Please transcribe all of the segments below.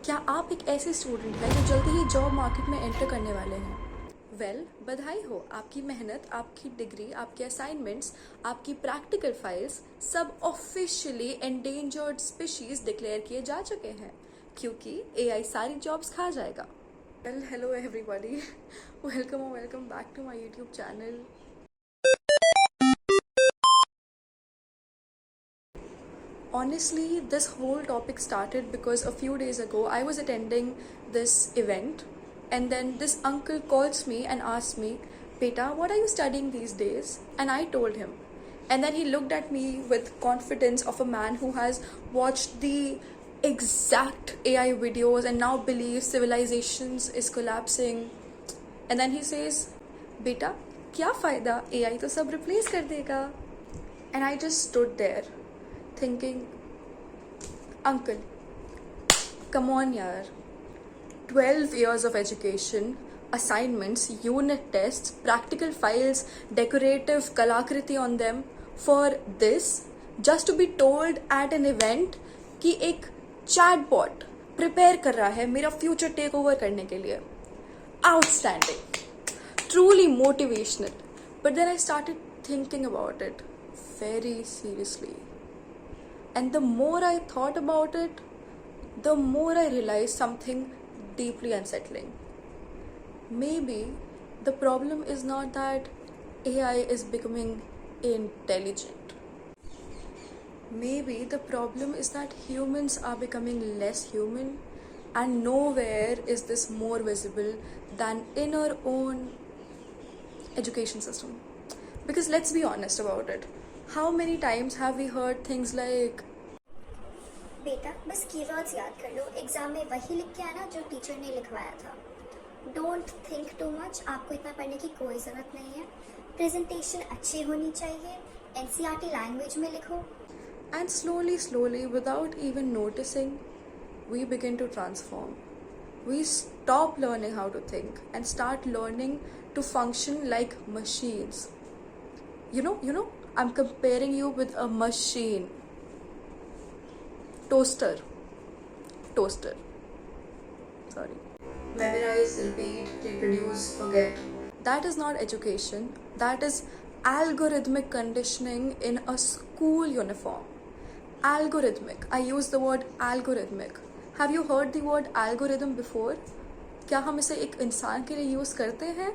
क्या आप एक ऐसे स्टूडेंट हैं जो जल्दी ही जॉब मार्केट में एंटर करने वाले हैं? बधाई हो। आपकी मेहनत, आपकी डिग्री, आपके असाइनमेंट्स, आपकी प्रैक्टिकल फाइल्स सब ऑफिशियली एंडेंजर्ड स्पीशीज डिक्लेयर किए जा चुके हैं क्योंकि एआई सारी जॉब्स खा जाएगा। Hello everybody, welcome back to my YouTube channel. Honestly, this whole topic started because a few days ago I was attending this event, and then this uncle calls me and asks me, Beta, what are you studying these days? And I told him. And then he looked at me with confidence of a man who has watched the exact AI videos and now believes civilizations is collapsing. And then he says, Beta, क्या फायदा, AI तो सब replace कर देगा. And I just stood there thinking, uncle, come on yaar, 12 years of education, assignments, unit tests, practical files, decorative kalakriti on them, for this just to be told at an event कि एक chatbot prepare कर रहा है मेरा future take over करने के लिए. Outstanding, truly motivational. But then I started thinking about it very seriously. And the more I thought about it, the more I realized something deeply unsettling. Maybe the problem is not that AI is becoming intelligent. Maybe the problem is that humans are becoming less human, and nowhere is this more visible than in our own education system. Because let's be honest about it. How many times have we heard things like, बेटा बस keywords याद कर लो, exam में वही लिख के आना जो टीचर ने लिखवाया था. डोंट थिंक टू मच, आपको इतना पढ़ने की कोई ज़रूरत नहीं है. प्रेजेंटेशन अच्छी होनी चाहिए, एनसीईआरटी लैंग्वेज में लिखो. and slowly, without even noticing, we begin to transform. We stop learning how to think and start learning to function like machines. You know, I'm comparing you with a machine. Toaster. Sorry. Memorize, repeat, reproduce, forget. That is not education. That is algorithmic conditioning in a school uniform. Algorithmic. I use the word algorithmic. Have you heard the word algorithm before? क्या हम इसे एक इंसान के लिए use करते हैं?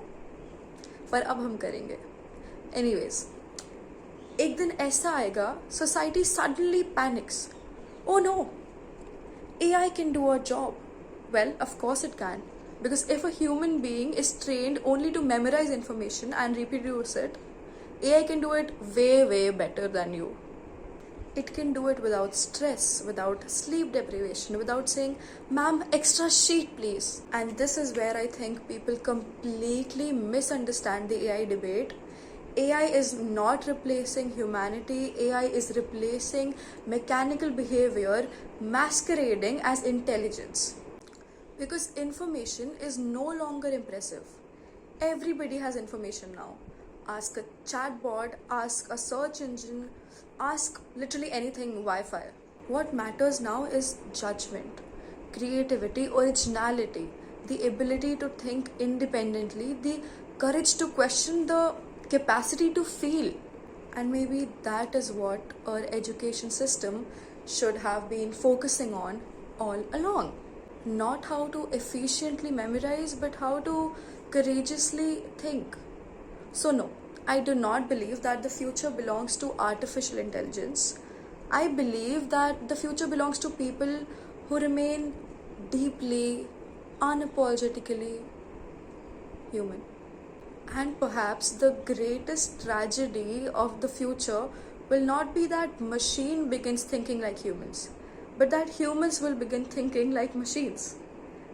पर अब हम करेंगे. Anyways, एक दिन ऐसा आएगा, society suddenly panics. Oh no, AI can do our job. Well, of course it can. Because if a human being is trained only to memorize information and reproduce it, AI can do it way better than you. It can do it without stress, without sleep deprivation, without saying, ma'am, extra sheet please. And this is where I think people completely misunderstand the AI debate. AI is not replacing humanity. AI is replacing mechanical behavior masquerading as intelligence. Because information is no longer impressive. Everybody has information now. Ask a chatbot, ask a search engine, ask literally anything Wi-Fi. What matters now is judgment, creativity, originality, the ability to think independently, the courage to question, the capacity to feel. And maybe that is what our education system should have been focusing on all along. Not how to efficiently memorize, but how to courageously think. So no, I do not believe that the future belongs to artificial intelligence. I believe that the future belongs to people who remain deeply, unapologetically human. And perhaps the greatest tragedy of the future will not be that machine begins thinking like humans, but that humans will begin thinking like machines.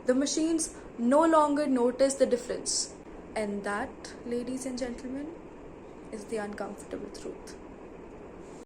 The machines no longer notice the difference. And that, ladies and gentlemen, is the uncomfortable truth.